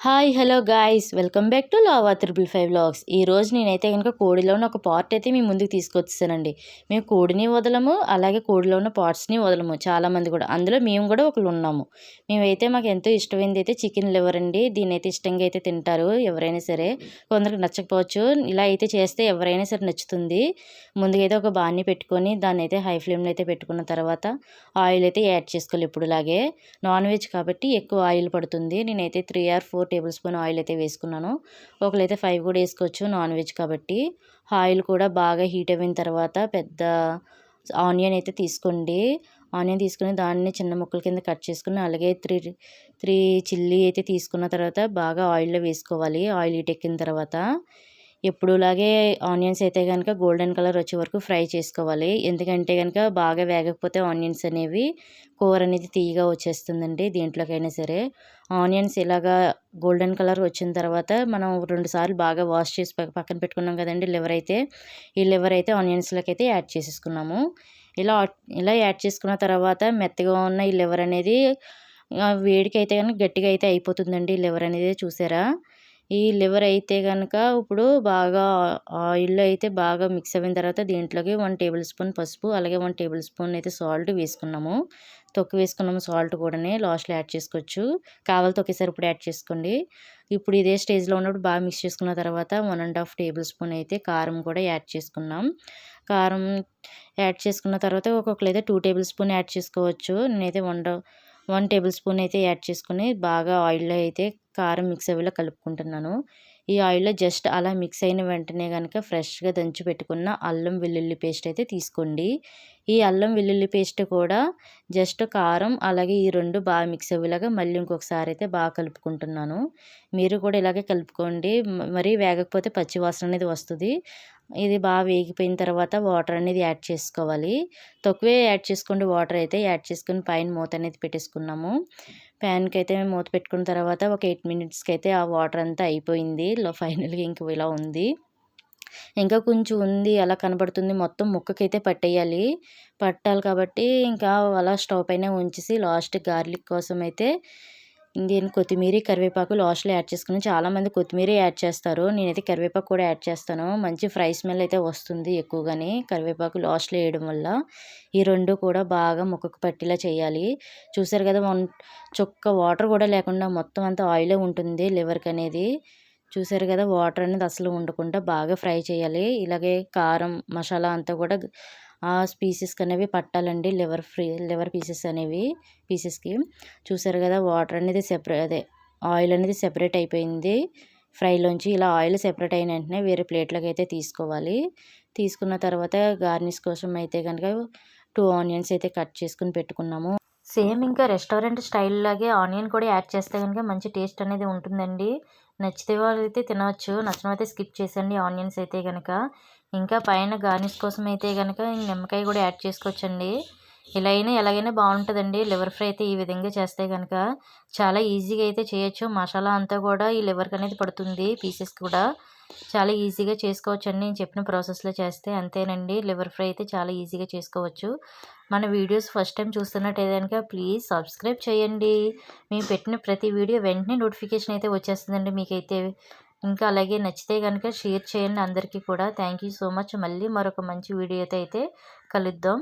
Hi hello guys welcome back to lava 555 vlogs. ఈరోజు నేనైతే కనుక కోడిలో ఉన్న ఒక పార్ట్ అయితే మీ ముందుకు తీసుకొచ్చేసానండి. మేము కోడిని వదలము, అలాగే కోడిలో ఉన్న పార్ట్స్ని వదలము చాలామంది కూడా. అందులో మేము కూడా ఒకరు ఉన్నాము. మేమైతే మాకు ఎంతో ఇష్టమైనది అయితే చికెన్ లివర్ అండి. దీన్ని అయితే ఇష్టంగా అయితే తింటారు ఎవరైనా సరే. కొందరికి నచ్చకపోవచ్చు, ఇలా అయితే చేస్తే ఎవరైనా సరే నచ్చుతుంది. ముందుగా అయితే ఒక బాణీ పెట్టుకొని దాన్ని అయితే హై ఫ్లేమ్లో అయితే పెట్టుకున్న తర్వాత ఆయిల్ అయితే యాడ్ చేసుకోవాలి. ఇప్పుడులాగే నాన్ వెజ్ కాబట్టి ఎక్కువ ఆయిల్ పడుతుంది. నేనైతే 3 or 4 టేబుల్ స్పూన్ ఆయిల్ అయితే వేసుకున్నాను. ఒకరైతే 5 కూడా వేసుకోవచ్చు నాన్ వెజ్ కాబట్టి. ఆయిల్ కూడా బాగా హీట్ అయిన తర్వాత పెద్ద ఆనియన్ అయితే తీసుకోండి. ఆనియన్ తీసుకుని దాన్ని చిన్న ముక్కల కింద కట్ చేసుకుని, అలాగే త్రీ చిల్లీ అయితే తీసుకున్న తర్వాత బాగా ఆయిల్లో వేసుకోవాలి. ఆయిల్ హీట్ ఎక్కిన తర్వాత ఎప్పుడులాగే ఆనియన్స్ అయితే కనుక గోల్డెన్ కలర్ వచ్చే వరకు ఫ్రై చేసుకోవాలి. ఎందుకంటే కనుక బాగా వేగకపోతే ఆనియన్స్ అనేవి కూర అనేది తీయగా వచ్చేస్తుందండి. దీంట్లోకైనా సరే ఆనియన్స్ ఇలాగా గోల్డెన్ కలర్ వచ్చిన తర్వాత మనం 2 సార్లు బాగా వాష్ చేసి పక్కన పెట్టుకున్నాం కదండి లివర్ అయితే. ఈ లివర్ అయితే ఆనియన్స్లోకి అయితే యాడ్ చేసేసుకున్నాము. ఇలా యాడ్ చేసుకున్న తర్వాత మెత్తగా ఉన్న ఈ లివర్ అనేది వేడికి అయితే కనుక గట్టిగా అయితే అయిపోతుందండి. లివర్ అనేది చూసారా, ఈ లివర్ అయితే కనుక ఇప్పుడు బాగా ఆయిల్లో అయితే బాగా మిక్స్ అయిన తర్వాత దీంట్లోకి 1 టేబుల్ స్పూన్ పసుపు, అలాగే 1 టేబుల్ స్పూన్ అయితే సాల్ట్ వేసుకున్నాము. తొక్కు వేసుకున్నాము సాల్ట్ కూడానే లాస్ట్లో యాడ్ చేసుకోవచ్చు. కావాలి ఒకేసారి ఇప్పుడు యాడ్ చేసుకోండి. ఇప్పుడు ఇదే స్టేజ్లో ఉన్నప్పుడు బాగా మిక్స్ చేసుకున్న తర్వాత 1.5 టేబుల్ స్పూన్ అయితే కారం కూడా యాడ్ చేసుకున్నాం. కారం యాడ్ చేసుకున్న తర్వాత ఒక్కొక్కరైతే 2 టేబుల్ స్పూన్ యాడ్ చేసుకోవచ్చు. నేనైతే 1 టేబుల్ స్పూన్ అయితే యాడ్ చేసుకుని బాగా ఆయిల్లో అయితే కారం మిక్స్ అయ్యేలా కలుపుకుంటున్నాను. ఈ ఆయిల్లో జస్ట్ అలా మిక్స్ అయిన వెంటనే కనుక ఫ్రెష్గా దంచి పెట్టుకున్న అల్లం వెల్లుల్లి పేస్ట్ అయితే తీసుకోండి. ఈ అల్లం వెల్లుల్లి పేస్ట్ కూడా జస్ట్ కారం అలాగే ఈ 2 బాగా మిక్స్ అయ్యేలాగా మళ్ళీ ఇంకొకసారి అయితే బాగా కలుపుకుంటున్నాను. మీరు కూడా ఇలాగే కలుపుకోండి. మరీ వేగకపోతే పచ్చి వాసన అనేది వస్తుంది. ఇది బాగా వేగిపోయిన తర్వాత వాటర్ అనేది యాడ్ చేసుకోవాలి. తక్కువే యాడ్ చేసుకోండి. వాటర్ అయితే యాడ్ చేసుకుని పైన మూత అనేది పెట్టేసుకున్నాము. ప్యాన్కి అయితే మూత పెట్టుకున్న తర్వాత ఒక 8 మినిట్స్కి అయితే ఆ వాటర్ అంతా అయిపోయింది. ఫైనల్గా ఇంక ఇలా ఉంది. ఇంకా కొంచెం ఉంది అలా కనబడుతుంది. మొత్తం ముక్కకైతే పట్టాలి కాబట్టి ఇంకా అలా స్టవ్ పైన ఉంచేసి లాస్ట్ గార్లిక్ కోసం అయితే దీని కొత్తిమీర కరివేపాకు లాస్ట్లో యాడ్ చేసుకుని, చాలామంది కొత్తిమీర యాడ్ చేస్తారు. నేనైతే కరివేపాకు కూడా యాడ్ చేస్తాను. మంచి ఫ్రై స్మెల్ అయితే వస్తుంది ఎక్కువగానే కరివేపాకు లాస్ట్లో వేయడం వల్ల. ఈ 2 కూడా బాగా ముక్కకు పట్టేలా చేయాలి. చూసారు కదా, 1 చుక్క వాటర్ కూడా లేకుండా మొత్తం అంతా ఆయిలే ఉంటుంది లివర్కి అనేది. చూసారు కదా, వాటర్ అనేది అసలు ఉండకుండా బాగా ఫ్రై చేయాలి. ఇలాగే కారం మసాలా అంతా కూడా ఆ పీసెస్కి అనేవి పట్టాలండి. లివర్ పీసెస్కి చూసారు కదా, వాటర్ అనేది ఆయిల్ అనేది సెపరేట్ అయిపోయింది ఫ్రైలోంచి. ఇలా ఆయిల్ సెపరేట్ అయిన వెంటనే వేరే ప్లేట్లోకి అయితే తీసుకోవాలి. తీసుకున్న తర్వాత గార్నిష్ కోసం అయితే కనుక 2 ఆనియన్స్ అయితే కట్ చేసుకుని పెట్టుకున్నాము. సేమ్ ఇంకా రెస్టారెంట్ స్టైల్ లాగే ఆనియన్ కూడా యాడ్ చేస్తే కనుక మంచి టేస్ట్ అనేది ఉంటుందండి. నచ్చితే వాళ్ళు అయితే తినవచ్చు, నచ్చినవైతే స్కిప్ చేసండి ఆనియన్స్ అయితే కనుక. ఇంకా పైన గార్నిష్ కోసం అయితే కనుక నిమ్మకాయ కూడా యాడ్ చేసుకోవచ్చండి. ఎలాగైనా బాగుంటుందండి. లివర్ ఫ్రై అయితే ఈ విధంగా చేస్తే కనుక చాలా ఈజీగా అయితే చేయొచ్చు. మసాలా అంతా కూడా ఈ లివర్కి అనేది పడుతుంది. పీసెస్ కూడా చాలా ఈజీగా చేసుకోవచ్చండి. నేను చెప్పిన ప్రాసెస్లో చేస్తే అంతేనండి. లివర్ ఫ్రై అయితే చాలా ఈజీగా చేసుకోవచ్చు. మన వీడియోస్ ఫస్ట్ టైం చూస్తున్నట్టయితే కనుక ప్లీజ్ సబ్స్క్రైబ్ చేయండి. మేము పెట్టిన ప్రతి వీడియో వెంటనే నోటిఫికేషన్ అయితే వచ్చేస్తుందండి మీకైతే. ఇంకా అలాగే నచ్చితే కనుక షేర్ చేయండి అందరికీ కూడా. Thank you so much. మళ్ళీ మరొక మంచి వీడియోతో అయితే కలుద్దాం.